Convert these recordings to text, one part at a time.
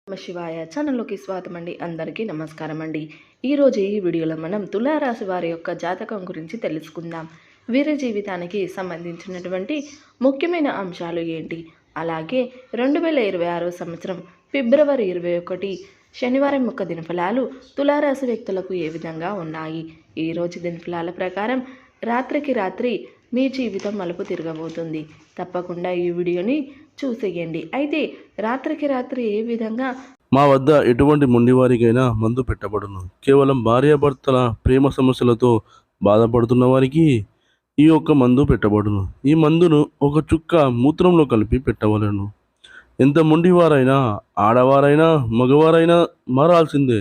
శివాయ ఛానల్లోకి స్వాగతం అండి. అందరికీ నమస్కారం అండి. ఈరోజు ఈ వీడియోలో మనం తులారాశి వారి యొక్క జాతకం గురించి తెలుసుకుందాం. వీరి జీవితానికి సంబంధించినటువంటి ముఖ్యమైన అంశాలు ఏంటి, అలాగే 2026 సంవత్సరం ఫిబ్రవరి 21 శనివారం యొక్క దినఫలాలు తులారాశి వ్యక్తులకు ఏ విధంగా ఉన్నాయి. ఈరోజు దినఫలాల ప్రకారం రాత్రికి రాత్రి మీ జీవితం మలుపు తిరగబోతుంది. తప్పకుండా ఈ వీడియోని చూసేయండి. అయితే రాత్రికి రాత్రి ఏ విధంగా మా వద్ద ఎటువంటి మొండివారికైనా మందు పెట్టబడును. కేవలం భార్యాభర్తల ప్రేమ సమస్యలతో బాధపడుతున్న వారికి ఈ యొక్క మందు పెట్టబడును. ఈ మందును ఒక చుక్క మూత్రంలో కలిపి పెట్టవలను. ఎంత మొండివారైనా, ఆడవారైనా, మగవారైనా మారాల్సిందే.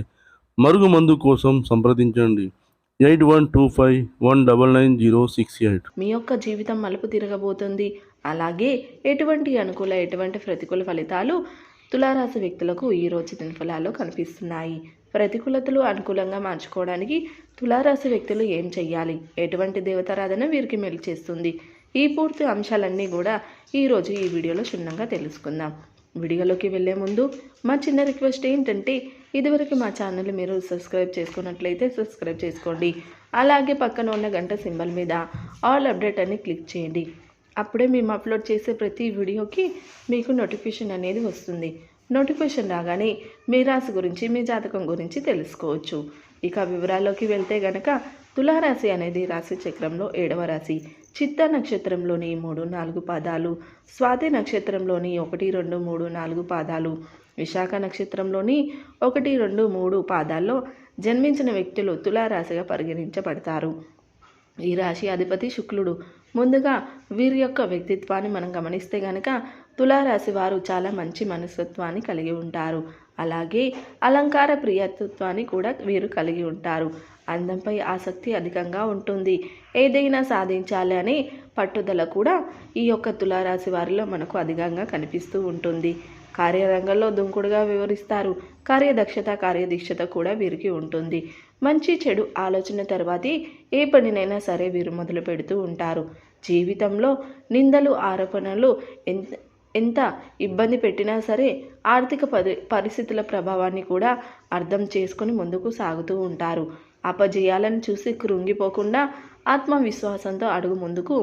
మరుగు మందు కోసం సంప్రదించండి 8125199068. మీ యొక్క జీవితం మలుపు తిరగబోతుంది. అలాగే ఎటువంటి ప్రతికూల ఫలితాలు తులారాశి వ్యక్తులకు ఈరోజు దినఫలాల్లో కనిపిస్తున్నాయి. ప్రతికూలతలు అనుకూలంగా మార్చుకోవడానికి తులారాశి వ్యక్తులు ఏం చెయ్యాలి, ఎటువంటి దేవతారాధన వీరికి మేలు చేస్తుంది, ఈ పూర్తి అంశాలన్నీ కూడా ఈరోజు ఈ వీడియోలో క్షుణ్ణంగా తెలుసుకుందాం. వీడియోలోకి వెళ్ళే ముందు మా చిన్న రిక్వెస్ట్ ఏంటంటే, ఇదివరకు మా ఛానల్ మీరు సబ్స్క్రైబ్ చేసుకున్నట్లయితే సబ్స్క్రైబ్ చేసుకోండి. అలాగే పక్కన ఉన్న గంట సింబల్ మీద ఆల్ అప్డేట్ అని క్లిక్ చేయండి. అప్పుడే మేము అప్లోడ్ చేసే ప్రతి వీడియోకి మీకు నోటిఫికేషన్ అనేది వస్తుంది. నోటిఫికేషన్ రాగానే మీ రాశి గురించి, మీ జాతకం గురించి తెలుసుకోవచ్చు. ఇక వివరాల్లోకి వెళ్తే గనక తులారాశి అనేది రాశి చక్రంలో 7వ రాశి. చిత్తా నక్షత్రంలోని 3, 4 పాదాలు, స్వాతి నక్షత్రంలోని 1, 2, 3, 4 పాదాలు, విశాఖ నక్షత్రంలోని 1, 2, 3 పాదాల్లో జన్మించిన వ్యక్తులు తులారాశిగా పరిగణించబడతారు. ఈ రాశి అధిపతి శుక్రుడు. ముందుగా వీరి యొక్క వ్యక్తిత్వాన్ని మనం గమనిస్తే గనక తులారాశి వారు చాలా మంచి మనస్తత్వాన్ని కలిగి ఉంటారు. అలాగే అలంకార ప్రియత్వాన్ని కూడా వీరు కలిగి ఉంటారు. అందంపై ఆసక్తి అధికంగా ఉంటుంది. ఏదైనా సాధించాలి అనే పట్టుదల కూడా ఈ యొక్క తులారాశి వారిలో మనకు అధికంగా కనిపిస్తూ ఉంటుంది. కార్యరంగంలో దుంకుడుగా వివరిస్తారు. కార్యదీక్షత కూడా వీరికి ఉంటుంది. మంచి చెడు ఆలోచన తర్వాతే ఏ పనినైనా సరే వీరు మొదలు పెడుతూ ఉంటారు. జీవితంలో నిందలు, ఆరోపణలు ఎంత ఇబ్బంది పెట్టినా సరే ఆర్థిక పరిస్థితుల ప్రభావాన్ని కూడా అర్థం చేసుకొని ముందుకు సాగుతూ ఉంటారు. అపజయాలను చూసి కృంగిపోకుండా ఆత్మవిశ్వాసంతో అడుగు ముందుకు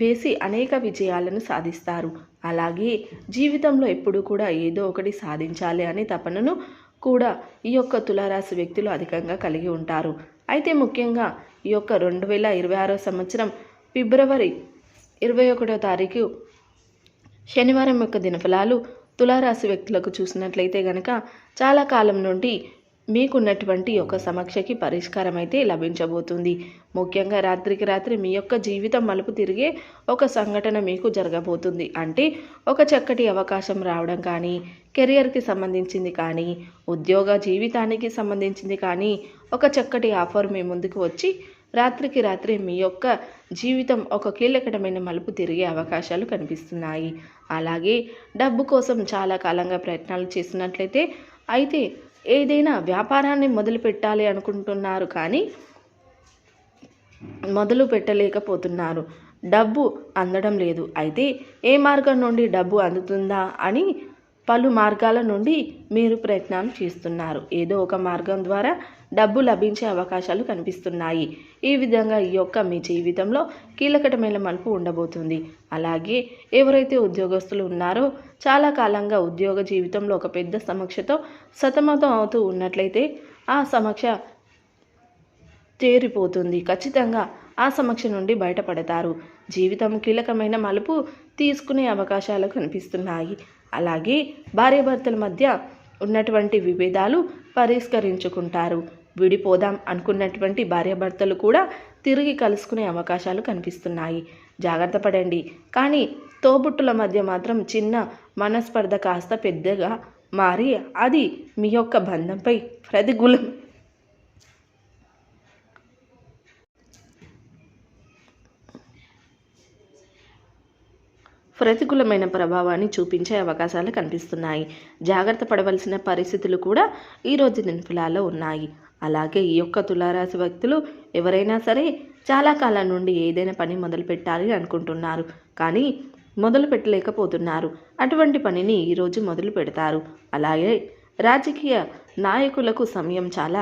వేసి అనేక విజయాలను సాధిస్తారు. అలాగే జీవితంలో ఎప్పుడు కూడా ఏదో ఒకటి సాధించాలి అనే తపనను కూడా ఈ యొక్క తులారాశి వ్యక్తులు అధికంగా కలిగి ఉంటారు. అయితే ముఖ్యంగా ఈ యొక్క 2026 సంవత్సరం ఫిబ్రవరి 21వ తారీఖు శనివారం యొక్క దినఫలాలు తులారాశి వ్యక్తులకు చూసినట్లయితే గనక చాలా కాలం నుండి మీకున్నటువంటి ఒక సమస్యకి పరిష్కారం అయితే లభించబోతుంది. ముఖ్యంగా రాత్రికి రాత్రి మీ యొక్క జీవితం మలుపు తిరిగే ఒక సంఘటన మీకు జరగబోతుంది. అంటే ఒక చక్కటి అవకాశం రావడం కానీ, కెరియర్కి సంబంధించింది కానీ, ఉద్యోగ జీవితానికి సంబంధించింది కానీ, ఒక చక్కటి ఆఫర్ మీ ముందుకు వచ్చి రాత్రికి రాత్రి మీ యొక్క జీవితం ఒక కీలకమైన మలుపు తిరిగే అవకాశాలు కనిపిస్తున్నాయి. అలాగే డబ్బు కోసం చాలా కాలంగా ప్రయత్నాలు చేసినట్లయితే, అయితే ఏదైనా వ్యాపారాన్ని మొదలు పెట్టాలి అనుకుంటున్నారు కానీ మొదలు పెట్టలేకపోతున్నారు. డబ్బు అందడం లేదు. అయితే ఏ మార్గం నుండి డబ్బు అందుతుందా అని పలు మార్గాల నుండి మీరు ప్రయత్నాలు చేస్తున్నారు. ఏదో ఒక మార్గం ద్వారా డబ్బు లభించే అవకాశాలు కనిపిస్తున్నాయి. ఈ విధంగా ఈ యొక్క మీ జీవితంలో కీలకమైన మలుపు ఉండబోతుంది. అలాగే ఎవరైతే ఉద్యోగస్తులు ఉన్నారో చాలా కాలంగా ఉద్యోగ జీవితంలో ఒక పెద్ద సమస్యతో సతమతం అవుతూ ఉన్నట్లయితే ఆ సమస్య చేరిపోతుంది. ఖచ్చితంగా ఆ సమస్య నుండి బయటపడతారు. జీవితం కీలకమైన మలుపు తీసుకునే అవకాశాలు కనిపిస్తున్నాయి. అలాగే భార్యాభర్తల మధ్య ఉన్నటువంటి విభేదాలు పరిష్కరించుకుంటారు. విడిపోదాం అనుకున్నటువంటి భార్యాభర్తలు కూడా తిరిగి కలుసుకునే అవకాశాలు కనిపిస్తున్నాయి. జాగ్రత్త పడండి. కానీ తోబుట్టుల మధ్య మాత్రం చిన్న మనస్పర్ధ కాస్త పెద్దగా మారి అది మీ యొక్క బంధంపై ప్రతికూలమైన ప్రభావాన్ని చూపించే అవకాశాలు కనిపిస్తున్నాయి. జాగ్రత్త పడవలసిన పరిస్థితులు కూడా ఈరోజు దినఫలాల్లో ఉన్నాయి. అలాగే ఈ యొక్క తులారాశి వ్యక్తులు ఎవరైనా సరే చాలా కాలం నుండి ఏదైనా పని మొదలు పెట్టాలి అనుకుంటున్నారు కానీ మొదలు పెట్టలేకపోతున్నారు. అటువంటి పనిని ఈరోజు మొదలు పెడతారు. అలాగే రాజకీయ నాయకులకు సమయం చాలా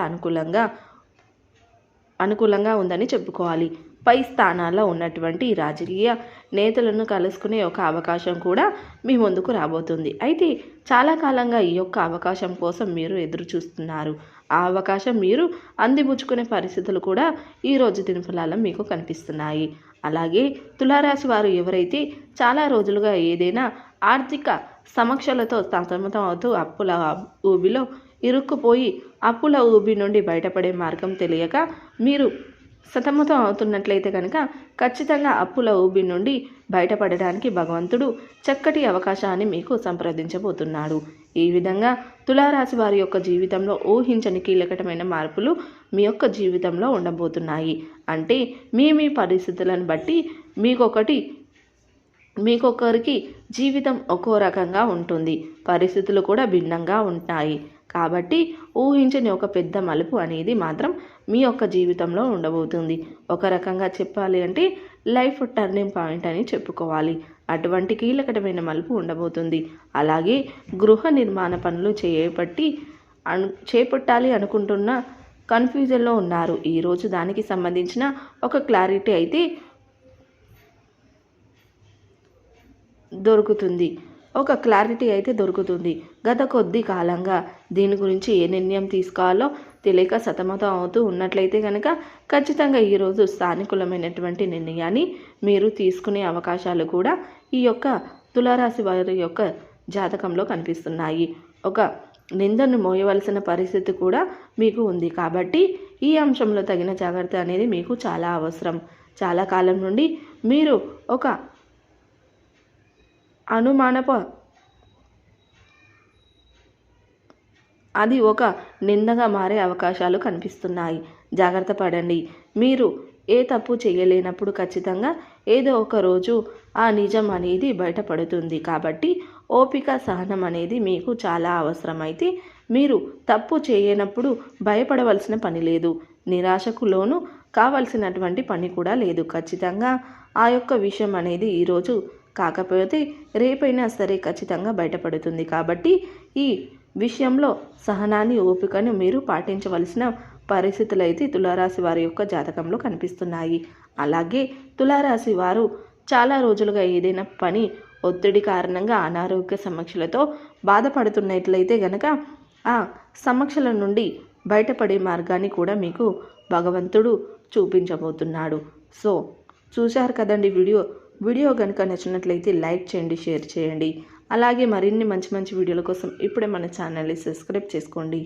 అనుకూలంగా ఉందని చెప్పుకోవాలి. పై స్థానాల్లో ఉన్నటువంటి రాజకీయ నేతలను కలుసుకునే ఒక అవకాశం కూడా మీ ముందుకు రాబోతుంది. అయితే చాలా కాలంగా ఈ యొక్క అవకాశం కోసం మీరు ఎదురు చూస్తున్నారు. ఆ అవకాశం మీరు అందిపుచ్చుకునే పరిస్థితులు కూడా ఈరోజు దినఫలాల్లో మీకు కనిపిస్తున్నాయి. అలాగే తులారాశి వారు ఎవరైతే చాలా రోజులుగా ఏదైనా ఆర్థిక సమస్యలతో సతమతం అవుతూ అప్పుల ఊబిలో ఇరుక్కుపోయి అప్పుల ఊబి నుండి బయటపడే మార్గం తెలియక మీరు సతమతం అవుతున్నట్లయితే కనుక ఖచ్చితంగా అప్పుల ఊబి నుండి బయటపడడానికి భగవంతుడు చక్కటి అవకాశాన్ని మీకు సంప్రదించబోతున్నాడు. ఈ విధంగా తులారాశి వారి యొక్క జీవితంలో ఊహించని కీలకమైన మార్పులు మీ యొక్క జీవితంలో ఉండబోతున్నాయి. అంటే మీ పరిస్థితులను బట్టి మీకొకరికి జీవితం ఒక్కో రకంగా ఉంటుంది. పరిస్థితులు కూడా భిన్నంగా ఉంటాయి. కాబట్టి ఊహించని ఒక పెద్ద మలుపు అనేది మాత్రం మీ యొక్క జీవితంలో ఉండబోతుంది. ఒక రకంగా చెప్పాలి అంటే లైఫ్ టర్నింగ్ పాయింట్ అని చెప్పుకోవాలి. అటువంటి కీలకమైన మలుపు ఉండబోతుంది. అలాగే గృహ నిర్మాణ పనులు చేపట్టాలి అనుకుంటున్న కన్ఫ్యూజన్లో ఉన్నారు. ఈరోజు దానికి సంబంధించిన ఒక క్లారిటీ అయితే దొరుకుతుంది. గత కొద్ది కాలంగా దీని గురించి ఏ నిర్ణయం తీసుకోవాలో తెలియక సతమతం అవుతూ ఉన్నట్లయితే కనుక ఖచ్చితంగా ఈరోజు సానుకూలమైనటువంటి నిర్ణయాన్ని మీరు తీసుకునే అవకాశాలు కూడా ఈ యొక్క తులారాశి వారి యొక్క జాతకంలో కనిపిస్తున్నాయి. ఒక నిందను మోయవలసిన పరిస్థితి కూడా మీకు ఉంది. కాబట్టి ఈ అంశంలో తగిన జాగ్రత్త అనేది మీకు చాలా అవసరం. చాలా కాలం నుండి మీరు ఒక అది ఒక నిందగా మారే అవకాశాలు కనిపిస్తున్నాయి. జాగ్రత్త పడండి. మీరు ఏ తప్పు చేయలేనప్పుడు ఖచ్చితంగా ఏదో ఒక రోజు ఆ నిజం అనేది బయటపడుతుంది. కాబట్టి ఓపిక సహనం అనేది మీకు చాలా అవసరమైతే మీరు తప్పు చేయనప్పుడు భయపడవలసిన పని లేదు. నిరాశకు లోను కావలసినటువంటి పని కూడా లేదు. ఖచ్చితంగా ఆ యొక్క విషయం అనేది ఈరోజు కాకపోతే రేపైనా సరే ఖచ్చితంగా బయటపడుతుంది. కాబట్టి ఈ విషయంలో సహనాన్ని ఓపికను మీరు పాటించవలసిన పరిస్థితులు అయితే తులారాశి వారి యొక్క జాతకంలో కనిపిస్తున్నాయి. అలాగే తులారాశి వారు చాలా రోజులుగా ఏదైనా పని ఒత్తిడి కారణంగా అనారోగ్య సమస్యలతో బాధపడుతున్నట్లయితే గనక ఆ సమస్యల నుండి బయటపడే మార్గాన్ని కూడా మీకు భగవంతుడు చూపించబోతున్నాడు. సో చూశారు కదండి వీడియో కనుక నచ్చినట్లయితే లైక్ చేయండి, షేర్ చేయండి. అలాగే మరిన్ని మంచి వీడియోల కోసం ఇప్పుడే మన ఛానల్ని సబ్స్క్రైబ్ చేసుకోండి.